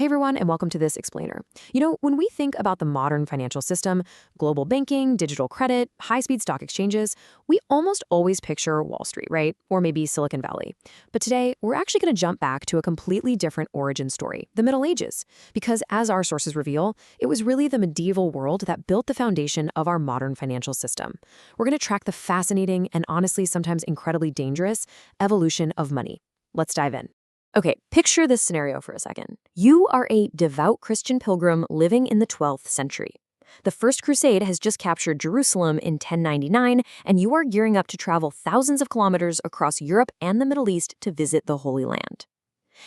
Hey everyone, and welcome to this explainer. When we think about the modern financial system, global banking, digital credit, high-speed stock exchanges, we almost always picture Wall Street, right? Or maybe Silicon Valley. But today, we're actually going to jump back to a completely different origin story, the Middle Ages. Because as our sources reveal, it was really the medieval world that built the foundation of our modern financial system. We're going to track the fascinating and honestly sometimes incredibly dangerous evolution of money. Let's dive in. Okay, picture this scenario for a second. You are a devout Christian pilgrim living in the 12th century. The First Crusade has just captured Jerusalem in 1099, and you are gearing up to travel thousands of kilometers across Europe and the Middle East to visit the Holy Land.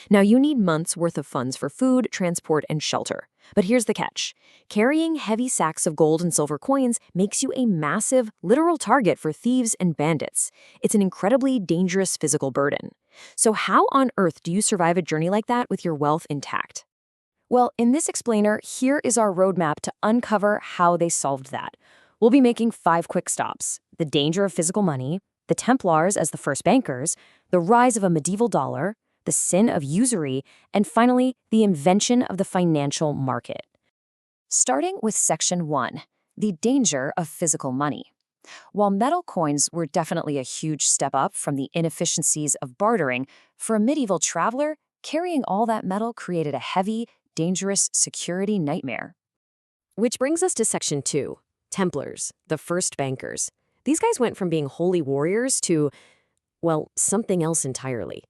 Now, you need months' worth of funds for food, transport, and shelter. But here's the catch. Carrying heavy sacks of gold and silver coins makes you a massive, literal target for thieves and bandits. It's an incredibly dangerous physical burden. So how on earth do you survive a journey like that with your wealth intact? Well, in this explainer, here is our roadmap to uncover how they solved that. We'll be making 5 quick stops: the danger of physical money, the Templars as the first bankers, the rise of a medieval dollar, the sin of usury, and finally, the invention of the financial market. Starting with Section 1, the danger of physical money. While metal coins were definitely a huge step up from the inefficiencies of bartering, for a medieval traveler, carrying all that metal created a heavy, dangerous security nightmare. Which brings us to Section 2, Templars, the first bankers. These guys went from being holy warriors to, well, something else entirely.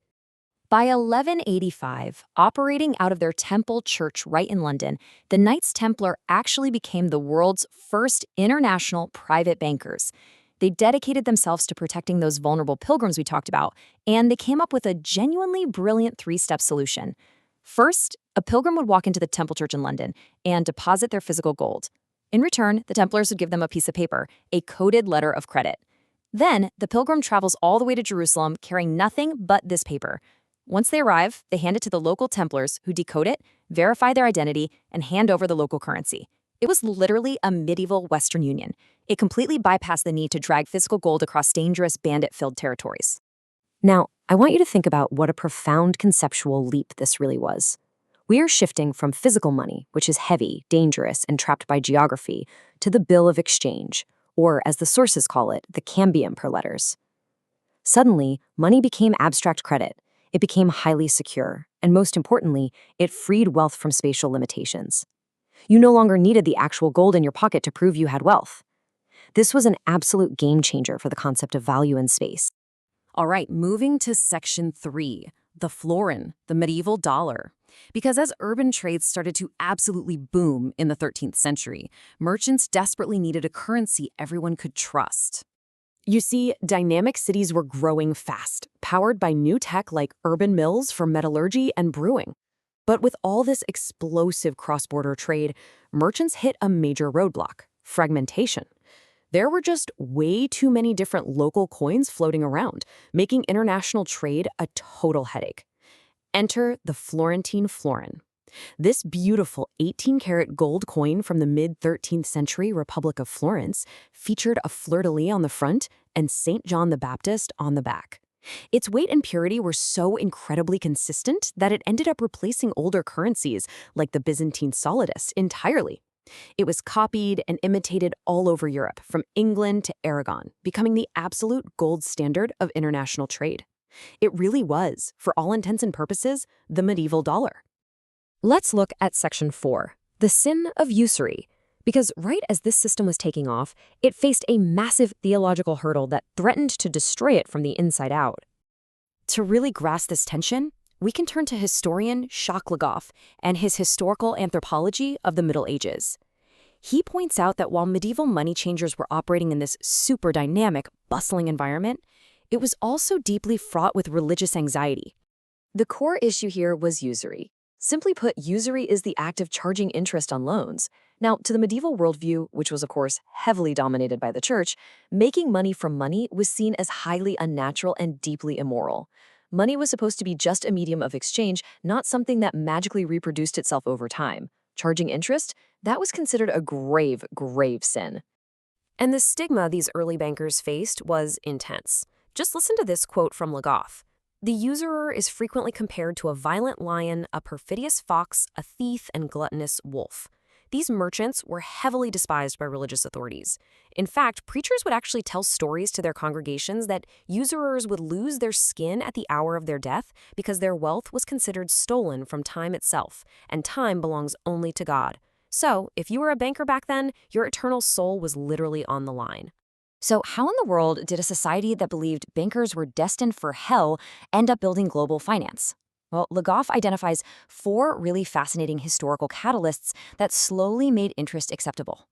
By 1185, operating out of their Temple Church right in London, the Knights Templar actually became the world's first international private bankers. They dedicated themselves to protecting those vulnerable pilgrims we talked about, and they came up with a genuinely brilliant 3-step solution. First, a pilgrim would walk into the Temple Church in London and deposit their physical gold. In return, the Templars would give them a piece of paper, a coded letter of credit. Then, the pilgrim travels all the way to Jerusalem carrying nothing but this paper. Once they arrive, they hand it to the local Templars, who decode it, verify their identity, and hand over the local currency. It was literally a medieval Western Union. It completely bypassed the need to drag physical gold across dangerous, bandit-filled territories. Now, I want you to think about what a profound conceptual leap this really was. We are shifting from physical money, which is heavy, dangerous, and trapped by geography, to the bill of exchange, or as the sources call it, the cambium per letters. Suddenly, money became abstract credit. It became highly secure, and most importantly, it freed wealth from spatial limitations. You no longer needed the actual gold in your pocket to prove you had wealth. This was an absolute game changer for the concept of value in space. All right, moving to Section 3, the florin, the medieval dollar. Because as urban trades started to absolutely boom in the 13th century, merchants desperately needed a currency everyone could trust. You see, dynamic cities were growing fast, powered by new tech like urban mills for metallurgy and brewing. But with all this explosive cross-border trade, merchants hit a major roadblock: fragmentation. There were just way too many different local coins floating around, making international trade a total headache. Enter the Florentine florin. This beautiful 18-karat gold coin from the mid-13th century Republic of Florence featured a fleur-de-lis on the front and St. John the Baptist on the back. Its weight and purity were so incredibly consistent that it ended up replacing older currencies like the Byzantine solidus entirely. It was copied and imitated all over Europe, from England to Aragon, becoming the absolute gold standard of international trade. It really was, for all intents and purposes, the medieval dollar. Let's look at Section 4, the sin of usury. Because right as this system was taking off, it faced a massive theological hurdle that threatened to destroy it from the inside out. To really grasp this tension, we can turn to historian Jacques Le Goff and his historical anthropology of the Middle Ages. He points out that while medieval money changers were operating in this super dynamic, bustling environment, it was also deeply fraught with religious anxiety. The core issue here was usury. Simply put, usury is the act of charging interest on loans. Now, to the medieval worldview, which was of course heavily dominated by the church, making money from money was seen as highly unnatural and deeply immoral. Money was supposed to be just a medium of exchange, not something that magically reproduced itself over time. Charging interest? That was considered a grave, grave sin. And the stigma these early bankers faced was intense. Just listen to this quote from Le Goff. The usurer is frequently compared to a violent lion, a perfidious fox, a thief, and gluttonous wolf. These merchants were heavily despised by religious authorities. In fact, preachers would actually tell stories to their congregations that usurers would lose their skin at the hour of their death because their wealth was considered stolen from time itself, and time belongs only to God. So, if you were a banker back then, your eternal soul was literally on the line. So, how in the world did a society that believed bankers were destined for hell end up building global finance? Well, Le Goff identifies four really fascinating historical catalysts that slowly made interest acceptable.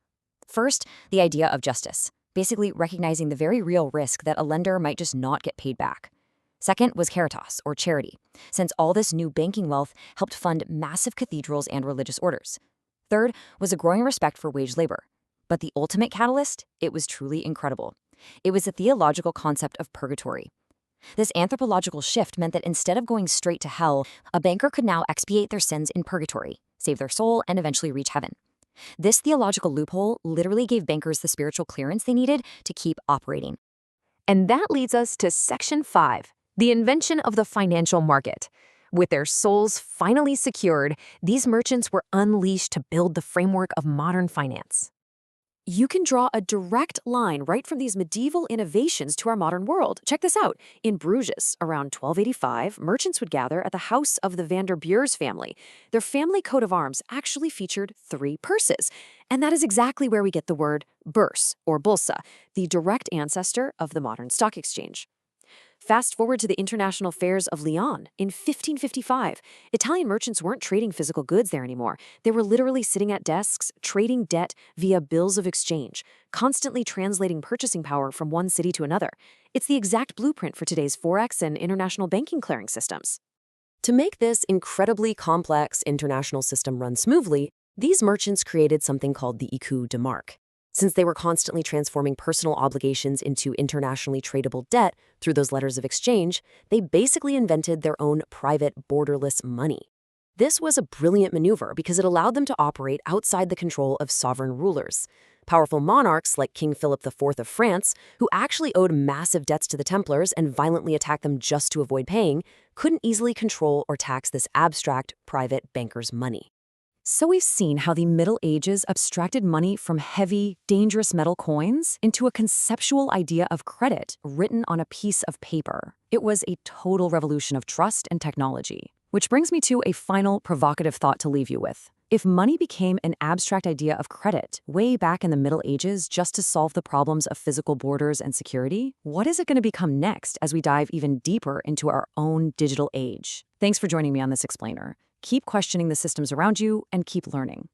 First, the idea of justice, basically recognizing the very real risk that a lender might just not get paid back. Second was caritas, or charity, since all this new banking wealth helped fund massive cathedrals and religious orders. Third was a growing respect for wage labor. But the ultimate catalyst, it was truly incredible. It was the theological concept of purgatory. This anthropological shift meant that instead of going straight to hell, a banker could now expiate their sins in purgatory, save their soul, and eventually reach heaven. This theological loophole literally gave bankers the spiritual clearance they needed to keep operating. And that leads us to Section 5, the invention of the financial market. With their souls finally secured, these merchants were unleashed to build the framework of modern finance. You can draw a direct line right from these medieval innovations to our modern world. Check this out. In Bruges, around 1285, merchants would gather at the house of the Van der Beurs family. Their family coat of arms actually featured 3 purses. And that is exactly where we get the word bourse, or bolsa, the direct ancestor of the modern stock exchange. Fast forward to the International Fairs of Lyon in 1555. Italian merchants weren't trading physical goods there anymore. They were literally sitting at desks, trading debt via bills of exchange, constantly translating purchasing power from one city to another. It's the exact blueprint for today's Forex and international banking clearing systems. To make this incredibly complex international system run smoothly, these merchants created something called the écu de marque. Since they were constantly transforming personal obligations into internationally tradable debt through those letters of exchange, they basically invented their own private, borderless money. This was a brilliant maneuver because it allowed them to operate outside the control of sovereign rulers. Powerful monarchs like King Philip IV of France, who actually owed massive debts to the Templars and violently attacked them just to avoid paying, couldn't easily control or tax this abstract, private banker's money. So we've seen how the Middle Ages abstracted money from heavy, dangerous metal coins into a conceptual idea of credit written on a piece of paper. It was a total revolution of trust and technology. Which brings me to a final provocative thought to leave you with. If money became an abstract idea of credit way back in the Middle Ages just to solve the problems of physical borders and security, what is it going to become next as we dive even deeper into our own digital age? Thanks for joining me on this explainer. Keep questioning the systems around you and keep learning.